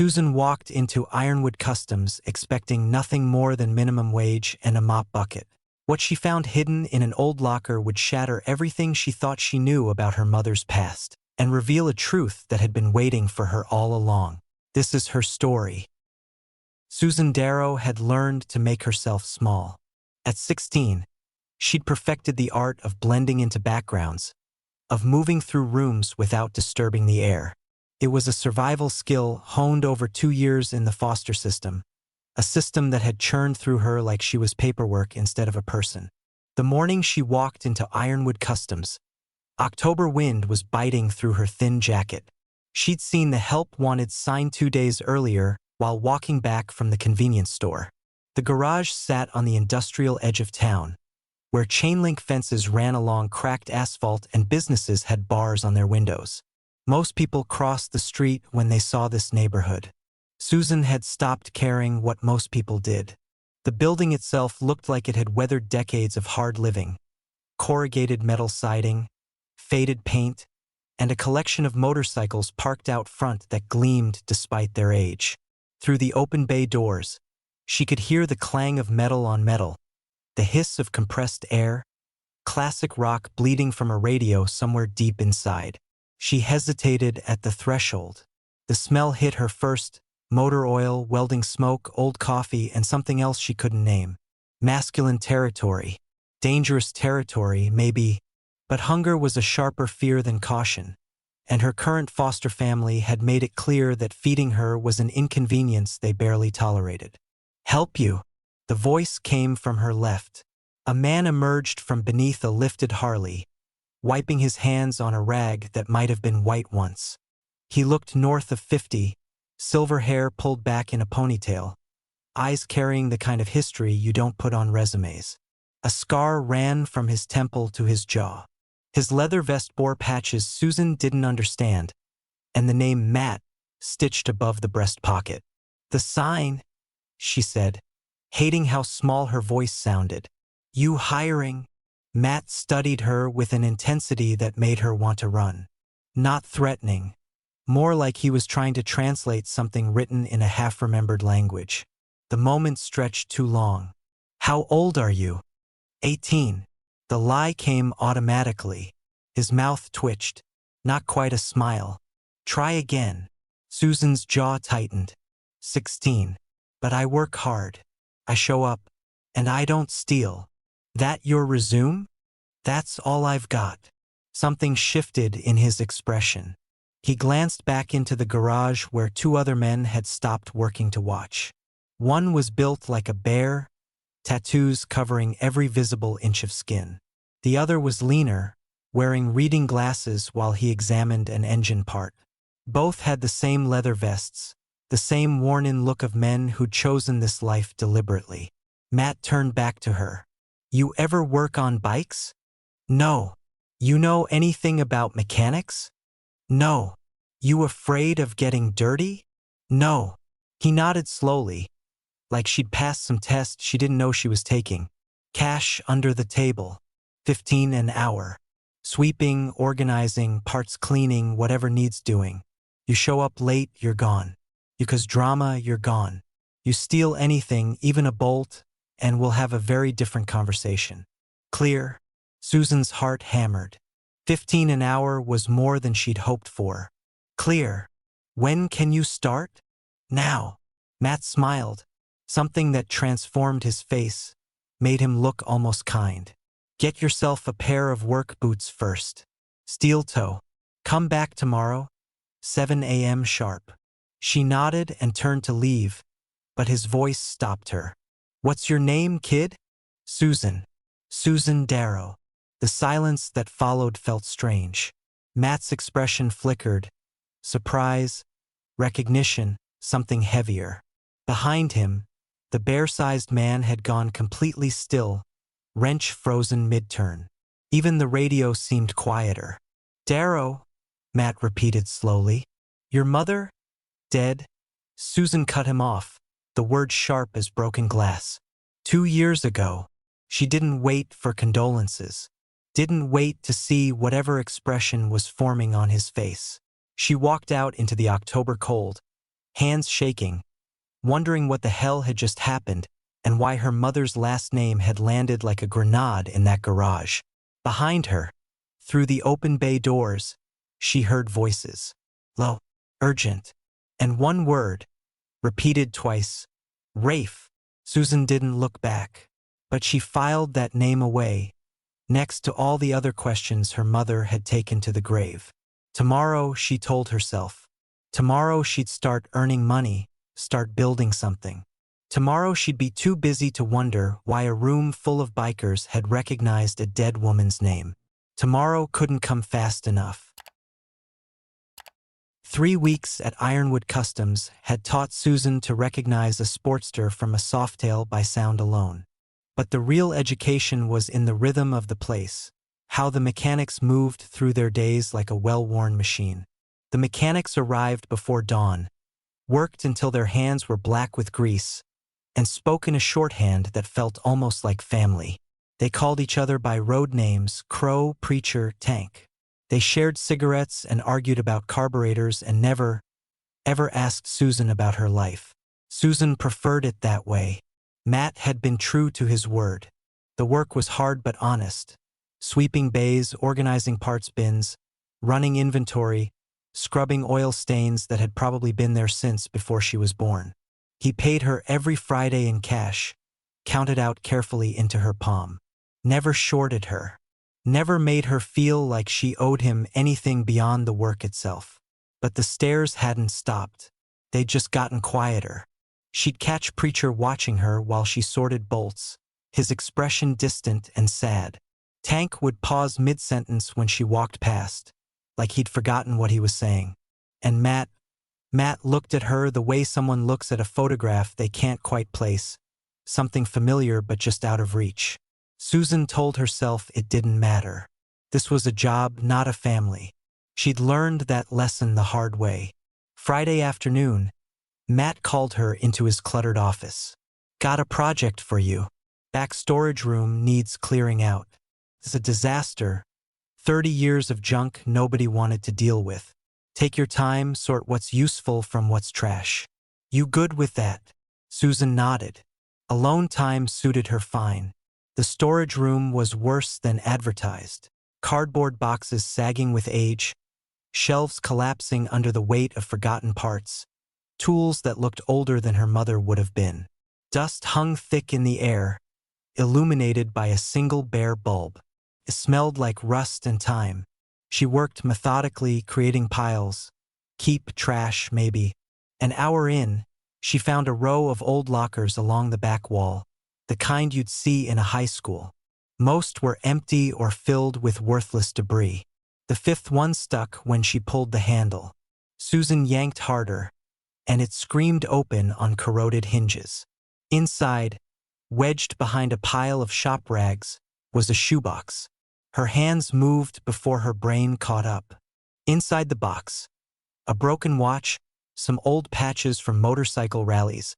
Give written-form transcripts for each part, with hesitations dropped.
Susan walked into Ironwood Customs expecting nothing more than minimum wage and a mop bucket. What she found hidden in an old locker would shatter everything she thought she knew about her mother's past and reveal a truth that had been waiting for her all along. This is her story. Susan Darrow had learned to make herself small. At 16, she'd perfected the art of blending into backgrounds, of moving through rooms without disturbing the air. It was a survival skill honed over 2 years in the foster system, a system that had churned through her like she was paperwork instead of a person. The morning she walked into Ironwood Customs, October wind was biting through her thin jacket. She'd seen the help wanted sign 2 days earlier while walking back from the convenience store. The garage sat on the industrial edge of town, where chain-link fences ran along cracked asphalt and businesses had bars on their windows. Most people crossed the street when they saw this neighborhood. Susan had stopped caring what most people did. The building itself looked like it had weathered decades of hard living. Corrugated metal siding, faded paint, and a collection of motorcycles parked out front that gleamed despite their age. Through the open bay doors, she could hear the clang of metal on metal, the hiss of compressed air, classic rock bleeding from a radio somewhere deep inside. She hesitated at the threshold. The smell hit her first: motor oil, welding smoke, old coffee, and something else she couldn't name. Masculine territory. Dangerous territory, maybe, but hunger was a sharper fear than caution, and her current foster family had made it clear that feeding her was an inconvenience they barely tolerated. "Help you?" The voice came from her left. A man emerged from beneath a lifted Harley, wiping his hands on a rag that might have been white once. He looked north of 50, silver hair pulled back in a ponytail, eyes carrying the kind of history you don't put on resumes. A scar ran from his temple to his jaw. His leather vest bore patches Susan didn't understand, and the name Matt stitched above the breast pocket. "The sign," she said, hating how small her voice sounded. "You hiring?" Matt studied her with an intensity that made her want to run. Not threatening, more like he was trying to translate something written in a half-remembered language. The moment stretched too long. "How old are you?" 18. The lie came automatically. His mouth twitched. Not quite a smile. "Try again." Susan's jaw tightened. 16. "But I work hard. I show up. And I don't steal." "That your resume?" "That's all I've got." Something shifted in his expression. He glanced back into the garage where 2 other men had stopped working to watch. One was built like a bear, tattoos covering every visible inch of skin. The other was leaner, wearing reading glasses while he examined an engine part. Both had the same leather vests, the same worn-in look of men who'd chosen this life deliberately. Matt turned back to her. "You ever work on bikes?" "No." "You know anything about mechanics?" "No." "You afraid of getting dirty?" "No." He nodded slowly, like she'd passed some test she didn't know she was taking. "Cash under the table. 15 an hour. Sweeping, organizing, parts cleaning, whatever needs doing. You show up late, you're gone. You cause drama, you're gone. You steal anything, even a bolt, and we'll have a very different conversation." "Clear?" Susan's heart hammered. 15 an hour was more than she'd hoped for. "Clear. When can you start?" "Now." Matt smiled, something that transformed his face, made him look almost kind. "Get yourself a pair of work boots first. Steel toe. Come back tomorrow, 7 a.m. sharp." She nodded and turned to leave, but his voice stopped her. "What's your name, kid?" "Susan." "Susan Darrow." The silence that followed felt strange. Matt's expression flickered. Surprise, recognition, something heavier. Behind him, the bear-sized man had gone completely still, wrench frozen mid-turn. Even the radio seemed quieter. "Darrow," Matt repeated slowly. "Your mother? Dead?" Susan cut him off, the word sharp as broken glass. 2 years ago. She didn't wait for condolences. Didn't wait to see whatever expression was forming on his face. She walked out into the October cold, hands shaking, wondering what the hell had just happened and why her mother's last name had landed like a grenade in that garage. Behind her, through the open bay doors, she heard voices. Low, urgent, and one word, repeated twice. Rafe. Susan didn't look back, but she filed that name away, next to all the other questions her mother had taken to the grave. Tomorrow, she told herself. Tomorrow she'd start earning money, start building something. Tomorrow she'd be too busy to wonder why a room full of bikers had recognized a dead woman's name. Tomorrow couldn't come fast enough. 3 weeks at Ironwood Customs had taught Susan to recognize a Sportster from a Softail by sound alone. But the real education was in the rhythm of the place, how the mechanics moved through their days like a well-worn machine. The mechanics arrived before dawn, worked until their hands were black with grease, and spoke in a shorthand that felt almost like family. They called each other by road names: Crow, Preacher, Tank. They shared cigarettes and argued about carburetors and never, ever asked Susan about her life. Susan preferred it that way. Matt had been true to his word. The work was hard but honest. Sweeping bays, organizing parts bins, running inventory, scrubbing oil stains that had probably been there since before she was born. He paid her every Friday in cash, counted out carefully into her palm. Never shorted her. Never made her feel like she owed him anything beyond the work itself. But the stares hadn't stopped. They'd just gotten quieter. She'd catch Preacher watching her while she sorted bolts, his expression distant and sad. Tank would pause mid-sentence when she walked past, like he'd forgotten what he was saying. And Matt looked at her the way someone looks at a photograph they can't quite place, something familiar but just out of reach. Susan told herself it didn't matter. This was a job, not a family. She'd learned that lesson the hard way. Friday afternoon, Matt called her into his cluttered office. Got a project for you. Back storage room needs clearing out. It's a disaster. 30 years of junk nobody wanted to deal with. Take your time, sort what's useful from what's trash. You good with that? Susan nodded. Alone time suited her fine. The storage room was worse than advertised. Cardboard boxes sagging with age, shelves collapsing under the weight of forgotten parts, tools that looked older than her mother would have been. Dust hung thick in the air, illuminated by a single bare bulb. It smelled like rust and time. She worked methodically, creating piles. Keep trash, maybe. An hour in, she found a row of old lockers along the back wall, the kind you'd see in a high school. Most were empty or filled with worthless debris. The fifth one stuck when she pulled the handle. Susan yanked harder, and it screamed open on corroded hinges. Inside, wedged behind a pile of shop rags, was a shoebox. Her hands moved before her brain caught up. Inside the box, a broken watch, some old patches from motorcycle rallies,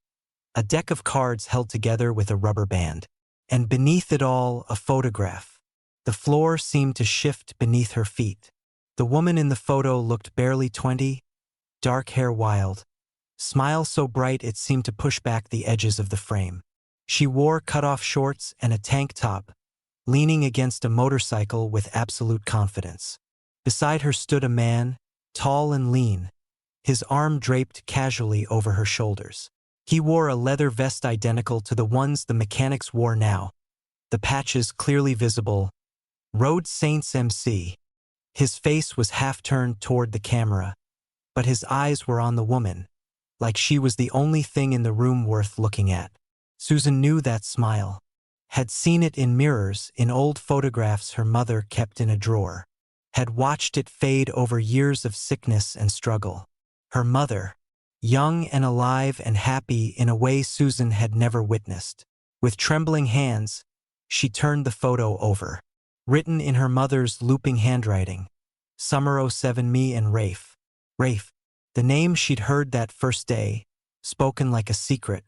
a deck of cards held together with a rubber band, and beneath it all, a photograph. The floor seemed to shift beneath her feet. The woman in the photo looked barely 20, dark hair wild, smile so bright it seemed to push back the edges of the frame. She wore cut-off shorts and a tank top, leaning against a motorcycle with absolute confidence. Beside her stood a man, tall and lean, his arm draped casually over her shoulders. He wore a leather vest identical to the ones the mechanics wore now, the patches clearly visible. Road Saints MC. His face was half-turned toward the camera, but his eyes were on the woman, like she was the only thing in the room worth looking at. Susan knew that smile, had seen it in mirrors, in old photographs her mother kept in a drawer, had watched it fade over years of sickness and struggle. Her mother, young and alive and happy in a way Susan had never witnessed. With trembling hands, she turned the photo over. Written in her mother's looping handwriting, Summer '07, me and Rafe. Rafe, the name she'd heard that first day, spoken like a secret.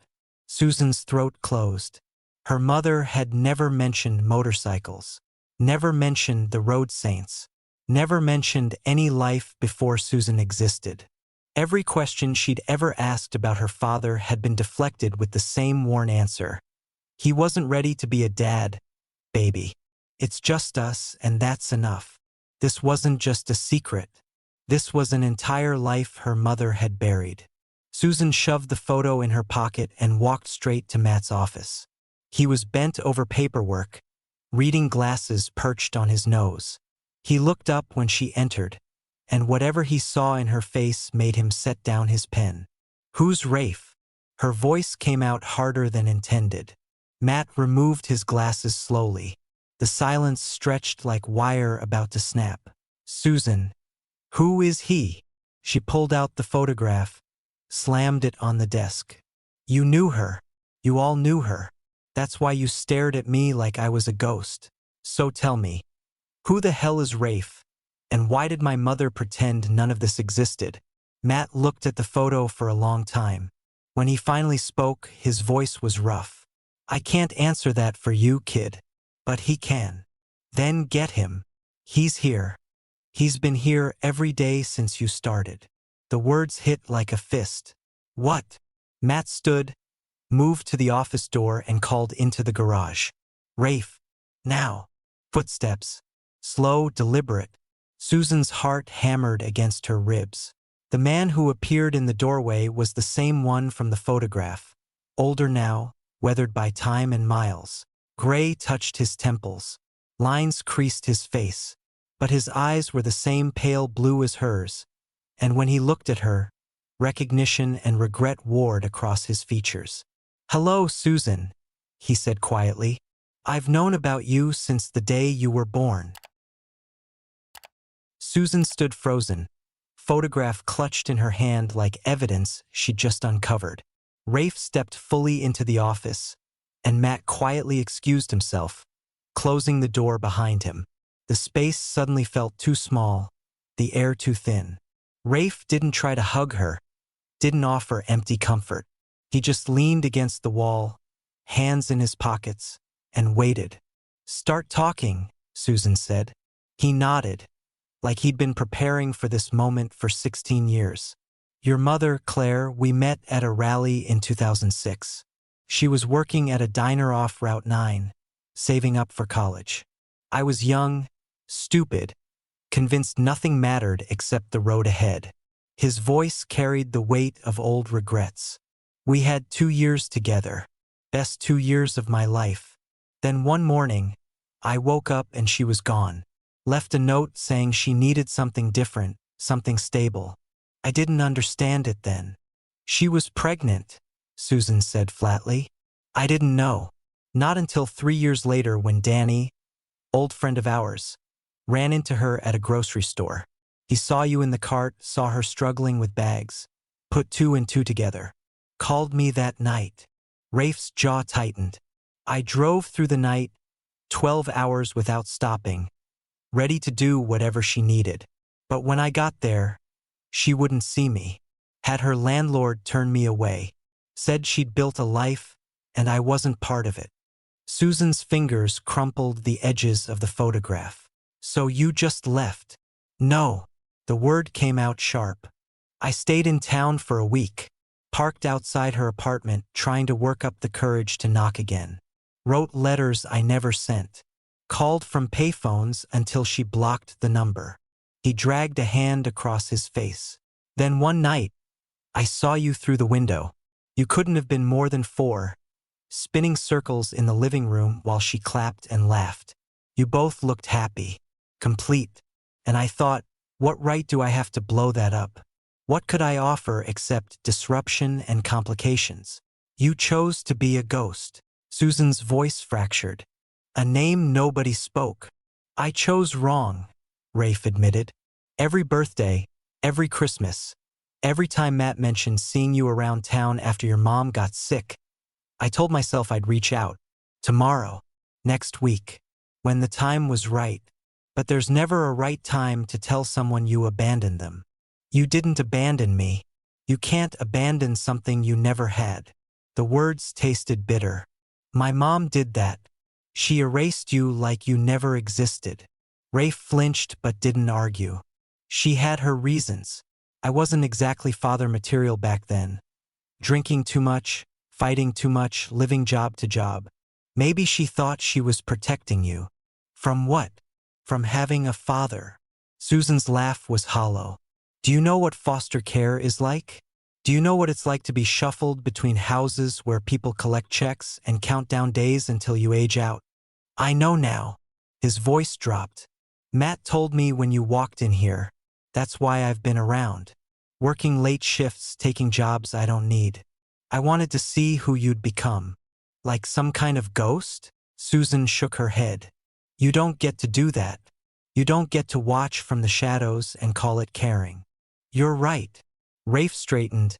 Susan's throat closed. Her mother had never mentioned motorcycles, never mentioned the Road Saints, never mentioned any life before Susan existed. Every question she'd ever asked about her father had been deflected with the same worn answer. He wasn't ready to be a dad, baby. It's just us, and that's enough. This wasn't just a secret. This was an entire life her mother had buried. Susan shoved the photo in her pocket and walked straight to Matt's office. He was bent over paperwork, reading glasses perched on his nose. He looked up when she entered, and whatever he saw in her face made him set down his pen. "Who's Rafe?" Her voice came out harder than intended. Matt removed his glasses slowly. The silence stretched like wire about to snap. "Susan, who is he?" She pulled out the photograph, slammed it on the desk. "You knew her. You all knew her. That's why you stared at me like I was a ghost. So tell me, who the hell is Rafe? And why did my mother pretend none of this existed?" Matt looked at the photo for a long time. When he finally spoke, his voice was rough. "I can't answer that for you, kid. But he can. Then get him. He's here. He's been here every day since you started." The words hit like a fist. "What?" Matt stood, moved to the office door and called into the garage. "Rafe, now." Footsteps. Slow, deliberate. Susan's heart hammered against her ribs. The man who appeared in the doorway was the same one from the photograph. Older now, weathered by time and miles. Gray touched his temples. Lines creased his face. But his eyes were the same pale blue as hers. And when he looked at her, recognition and regret warred across his features. "Hello, Susan," he said quietly. "I've known about you since the day you were born." Susan stood frozen, photograph clutched in her hand like evidence she'd just uncovered. Rafe stepped fully into the office, and Matt quietly excused himself, closing the door behind him. The space suddenly felt too small, the air too thin. Rafe didn't try to hug her, didn't offer empty comfort. He just leaned against the wall, hands in his pockets, and waited. "Start talking," Susan said. He nodded, like he'd been preparing for this moment for 16 years. "Your mother, Claire, we met at a rally in 2006. She was working at a diner off Route 9, saving up for college. I was young, stupid, convinced nothing mattered except the road ahead." His voice carried the weight of old regrets. "We had 2 years together, best 2 years of my life. Then one morning, I woke up and she was gone. Left a note saying she needed something different, something stable. I didn't understand it then." "She was pregnant," Susan said flatly. "I didn't know. Not until 3 years later when Danny, old friend of ours, ran into her at a grocery store. He saw you in the cart, saw her struggling with bags, put 2 and 2 together. Called me that night." Rafe's jaw tightened. "I drove through the night, 12 hours without stopping, ready to do whatever she needed. But when I got there, she wouldn't see me. Had her landlord turn me away. Said she'd built a life, and I wasn't part of it." Susan's fingers crumpled the edges of the photograph. "So you just left?" "No." The word came out sharp. "I stayed in town for a week. Parked outside her apartment, trying to work up the courage to knock again. Wrote letters I never sent. Called from payphones until she blocked the number." He dragged a hand across his face. "Then one night, I saw you through the window. You couldn't have been more than 4, spinning circles in the living room while she clapped and laughed. You both looked happy, complete. And I thought, what right do I have to blow that up? What could I offer except disruption and complications? You chose to be a ghost." Susan's voice fractured. "A name nobody spoke." "I chose wrong," Rafe admitted. "Every birthday, every Christmas, every time Matt mentioned seeing you around town after your mom got sick, I told myself I'd reach out. Tomorrow, next week, when the time was right. But there's never a right time to tell someone you abandoned them. You didn't abandon me. You can't abandon something you never had." The words tasted bitter. "My mom did that. She erased you like you never existed." Rafe flinched but didn't argue. "She had her reasons. I wasn't exactly father material back then. Drinking too much, fighting too much, living job to job. Maybe she thought she was protecting you. From what? From having a father. Susan's laugh was hollow. Do you know what foster care is like? Do you know what it's like to be shuffled between houses where people collect checks and count down days until you age out? I know now. His voice dropped. Matt told me when you walked in here. That's why I've been around. Working late shifts, taking jobs I don't need. I wanted to see who you'd become. Like some kind of ghost? Susan shook her head. You don't get to do that. You don't get to watch from the shadows and call it caring. You're right. Rafe straightened,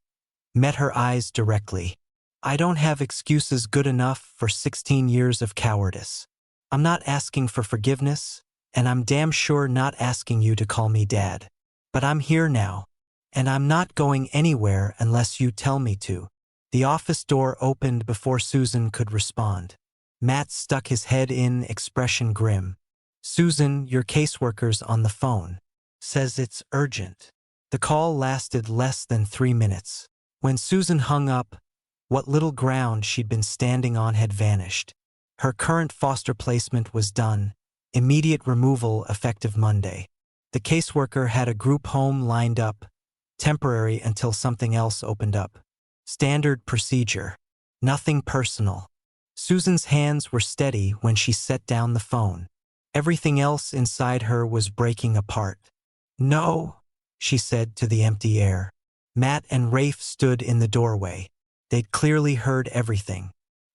met her eyes directly. I don't have excuses good enough for 16 years of cowardice. I'm not asking for forgiveness, and I'm damn sure not asking you to call me Dad. But I'm here now, and I'm not going anywhere unless you tell me to. The office door opened before Susan could respond. Matt stuck his head in, expression grim. Susan, your caseworker's on the phone. Says it's urgent. The call lasted less than 3 minutes. When Susan hung up, what little ground she'd been standing on had vanished. Her current foster placement was done, immediate removal effective Monday. The caseworker had a group home lined up, temporary until something else opened up. Standard procedure. Nothing personal. Susan's hands were steady when she set down the phone. Everything else inside her was breaking apart. No, she said to the empty air. Matt and Rafe stood in the doorway. They'd clearly heard everything.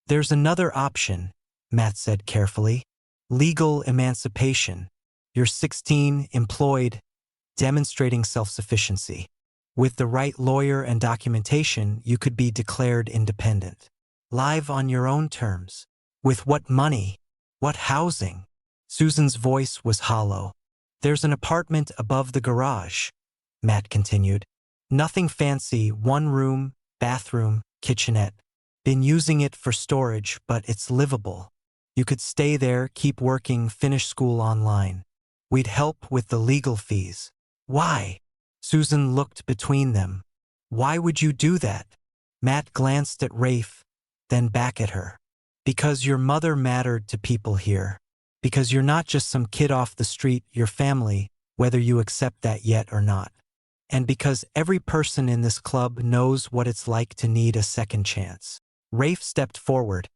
There's another option, Matt said carefully. Legal emancipation. You're 16, employed, demonstrating self-sufficiency. With the right lawyer and documentation, you could be declared independent. Live on your own terms. With what money? What housing? Susan's voice was hollow. There's an apartment above the garage, Matt continued. Nothing fancy, 1 room, bathroom, kitchenette. Been using it for storage, but it's livable. You could stay there, keep working, finish school online. We'd help with the legal fees. Why? Susan looked between them. Why would you do that? Matt glanced at Rafe, then back at her. Because your mother mattered to people here. Because you're not just some kid off the street, you're family, whether you accept that yet or not. And because every person in this club knows what it's like to need a second chance. Rafe stepped forward,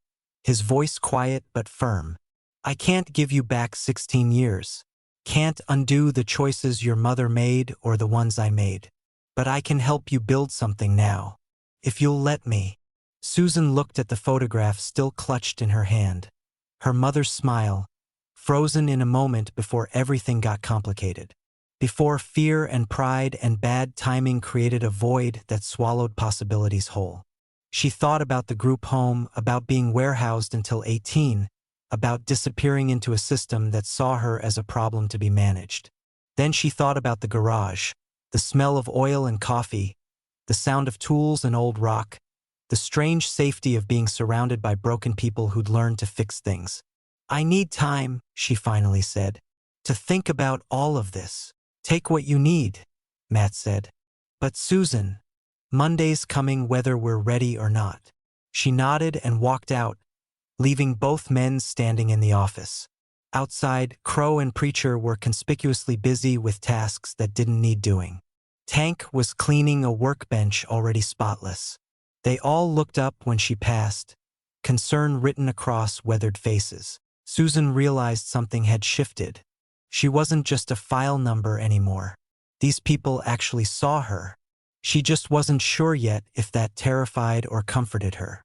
his voice quiet but firm. I can't give you back 16 years. Can't undo the choices your mother made or the ones I made. But I can help you build something now. If you'll let me. Susan looked at the photograph still clutched in her hand. Her mother's smile, frozen in a moment before everything got complicated. Before fear and pride and bad timing created a void that swallowed possibilities whole. She thought about the group home, about being warehoused until 18, about disappearing into a system that saw her as a problem to be managed. Then she thought about the garage, the smell of oil and coffee, the sound of tools and old rock, the strange safety of being surrounded by broken people who'd learned to fix things. I need time, she finally said, to think about all of this. Take what you need, Matt said. But Susan, Monday's coming whether we're ready or not. She nodded and walked out, leaving both men standing in the office. Outside, Crow and Preacher were conspicuously busy with tasks that didn't need doing. Tank was cleaning a workbench already spotless. They all looked up when she passed, concern written across weathered faces. Susan realized something had shifted. She wasn't just a file number anymore. These people actually saw her. She just wasn't sure yet if that terrified or comforted her.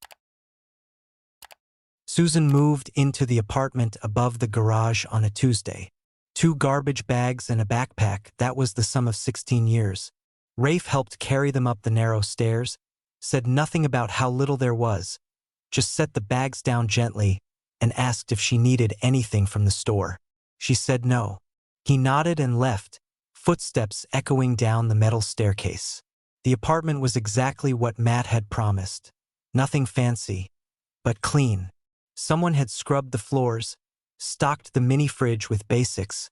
Susan moved into the apartment above the garage on a Tuesday. 2 garbage bags and a backpack, that was the sum of 16 years. Rafe helped carry them up the narrow stairs, said nothing about how little there was, just set the bags down gently and asked if she needed anything from the store. She said no. He nodded and left, footsteps echoing down the metal staircase. The apartment was exactly what Matt had promised. Nothing fancy, but clean. Someone had scrubbed the floors, stocked the mini fridge with basics,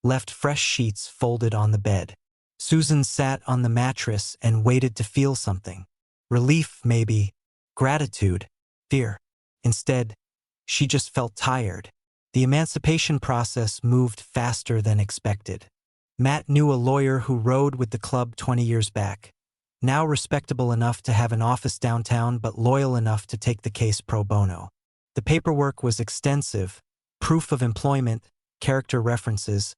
left fresh sheets folded on the bed. Susan sat on the mattress and waited to feel something. Relief, maybe. Gratitude. Fear. Instead, she just felt tired. The emancipation process moved faster than expected. Matt knew a lawyer who rode with the club 20 years back. Now respectable enough to have an office downtown but loyal enough to take the case pro bono. The paperwork was extensive: proof of employment, character references,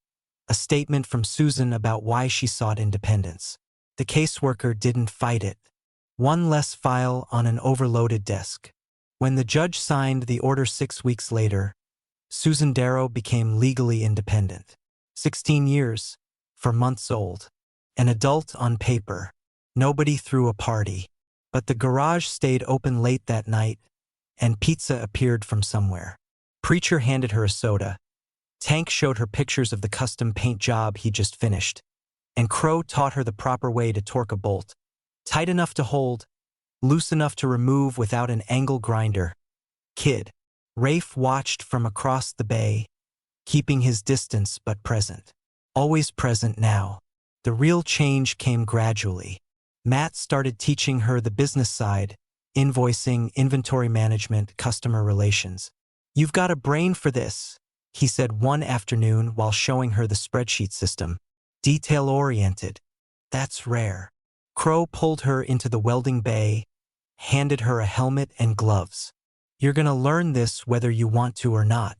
a statement from Susan about why she sought independence. The caseworker didn't fight it. One less file on an overloaded desk. When the judge signed the order 6 weeks later, Susan Darrow became legally independent. 16 years, 4 months old. An adult on paper. Nobody threw a party. But the garage stayed open late that night, and pizza appeared from somewhere. Preacher handed her a soda. Tank showed her pictures of the custom paint job he just finished. And Crow taught her the proper way to torque a bolt. Tight enough to hold, loose enough to remove without an angle grinder. Kid. Rafe watched from across the bay, keeping his distance but present. Always present now. The real change came gradually. Matt started teaching her the business side: invoicing, inventory management, customer relations. "You've got a brain for this," he said one afternoon while showing her the spreadsheet system. Detail-oriented. That's rare. Crow pulled her into the welding bay, handed her a helmet and gloves. "You're gonna learn this whether you want to or not.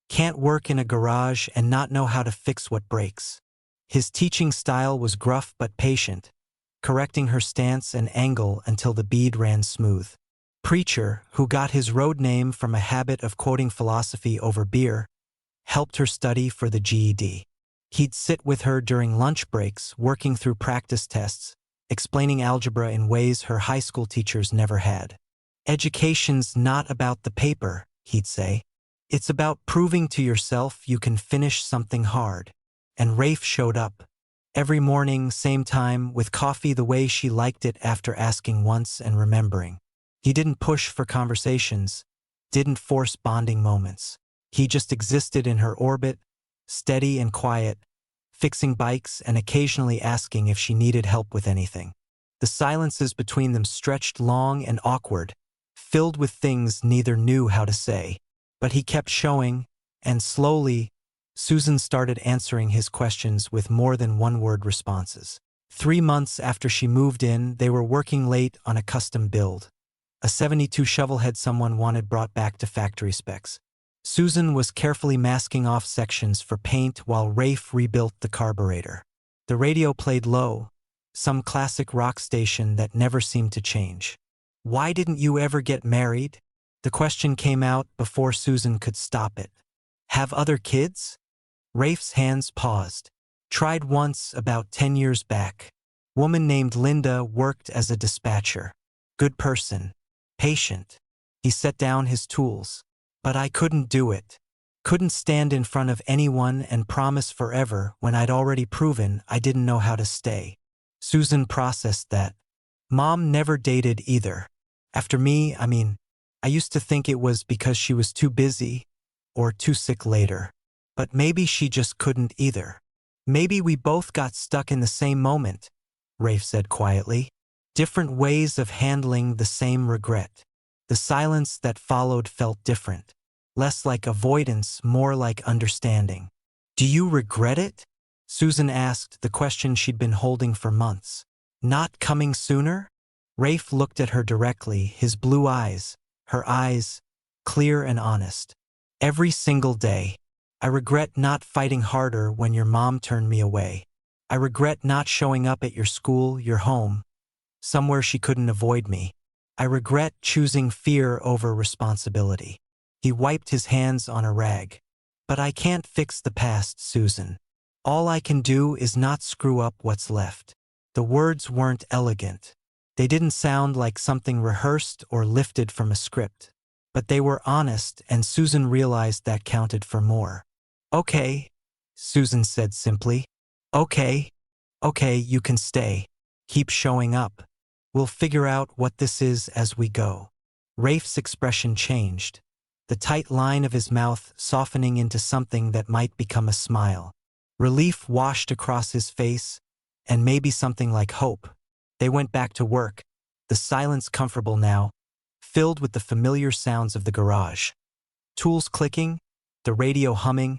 Can't work in a garage and not know how to fix what breaks." His teaching style was gruff but patient, correcting her stance and angle until the bead ran smooth. Preacher, who got his road name from a habit of quoting philosophy over beer, helped her study for the GED. He'd sit with her during lunch breaks, working through practice tests, explaining algebra in ways her high school teachers never had. "Education's not about the paper," he'd say. "It's about proving to yourself you can finish something hard." And Rafe showed up. Every morning, same time, with coffee the way she liked it after asking once and remembering. He didn't push for conversations, didn't force bonding moments. He just existed in her orbit, steady and quiet, fixing bikes and occasionally asking if she needed help with anything. The silences between them stretched long and awkward, filled with things neither knew how to say. But he kept showing, and slowly, Susan started answering his questions with more than one-word responses. 3 months after she moved in, they were working late on a custom build. A 72 shovelhead someone wanted brought back to factory specs. Susan was carefully masking off sections for paint while Rafe rebuilt the carburetor. The radio played low, some classic rock station that never seemed to change. "Why didn't you ever get married?" The question came out before Susan could stop it. "Have other kids?" Rafe's hands paused. "Tried once about 10 years back. Woman named Linda worked as a dispatcher. Good person. Patient." He set down his tools. "But I couldn't do it. Couldn't stand in front of anyone and promise forever when I'd already proven I didn't know how to stay." Susan processed that. Mom never dated either. After me, I used to think it was because she was too busy or too sick later. But maybe she just couldn't either. "Maybe we both got stuck in the same moment," Rafe said quietly. "Different ways of handling the same regret." The silence that followed felt different. Less like avoidance, more like understanding. "Do you regret it?" Susan asked, the question she'd been holding for months. "Not coming sooner?" Rafe looked at her directly, his blue eyes, her eyes, clear and honest. "Every single day. I regret not fighting harder when your mom turned me away. I regret not showing up at your school, your home, somewhere she couldn't avoid me. I regret choosing fear over responsibility." He wiped his hands on a rag. "But I can't fix the past, Susan. All I can do is not screw up what's left." The words weren't elegant. They didn't sound like something rehearsed or lifted from a script. But they were honest, and Susan realized that counted for more. "Okay," Susan said simply. "Okay. Okay, you can stay. Keep showing up. We'll figure out what this is as we go." Rafe's expression changed, the tight line of his mouth softening into something that might become a smile. Relief washed across his face, and maybe something like hope. They went back to work, the silence comfortable now, filled with the familiar sounds of the garage. Tools clicking, the radio humming,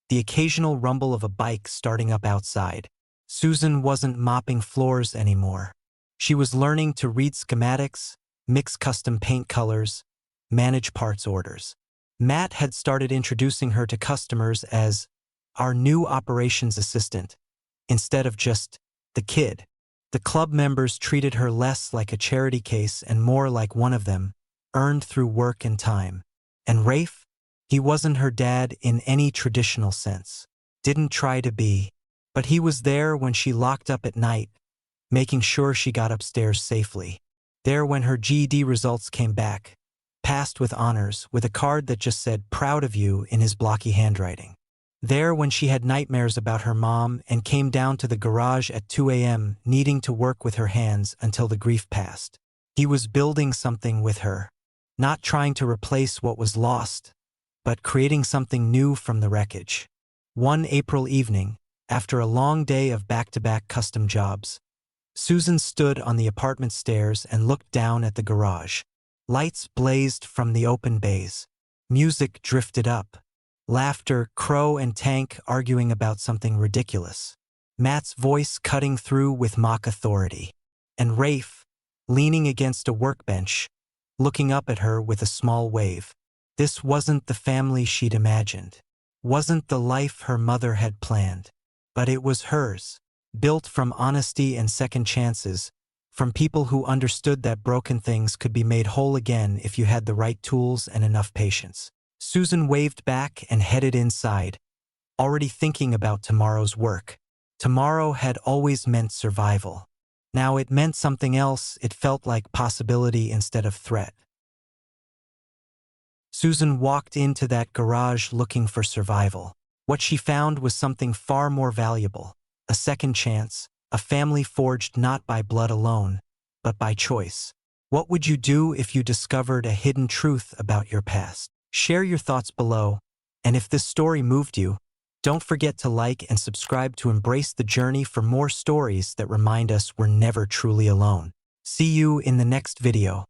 the occasional rumble of a bike starting up outside. Susan wasn't mopping floors anymore. She was learning to read schematics, mix custom paint colors, manage parts orders. Matt had started introducing her to customers as our new operations assistant, instead of just the kid. The club members treated her less like a charity case and more like one of them, earned through work and time. And Rafe? He wasn't her dad in any traditional sense. Didn't try to be. But he was there when she locked up at night, making sure she got upstairs safely. There when her GED results came back, passed with honors, with a card that just said, "Proud of you," in his blocky handwriting. There when she had nightmares about her mom and came down to the garage at 2 a.m. needing to work with her hands until the grief passed. He was building something with her, not trying to replace what was lost, but creating something new from the wreckage. One April evening, after a long day of back-to-back custom jobs, Susan stood on the apartment stairs and looked down at the garage. Lights blazed from the open bays. Music drifted up. Laughter, Crow and Tank arguing about something ridiculous. Matt's voice cutting through with mock authority. And Rafe, leaning against a workbench, looking up at her with a small wave. This wasn't the family she'd imagined. Wasn't the life her mother had planned. But it was hers, built from honesty and second chances, from people who understood that broken things could be made whole again if you had the right tools and enough patience. Susan waved back and headed inside, already thinking about tomorrow's work. Tomorrow had always meant survival. Now it meant something else. It felt like possibility instead of threat. Susan walked into that garage looking for survival. What she found was something far more valuable, a second chance, a family forged not by blood alone, but by choice. What would you do if you discovered a hidden truth about your past? Share your thoughts below, and if this story moved you, don't forget to like and subscribe to embrace the journey for more stories that remind us we're never truly alone. See you in the next video.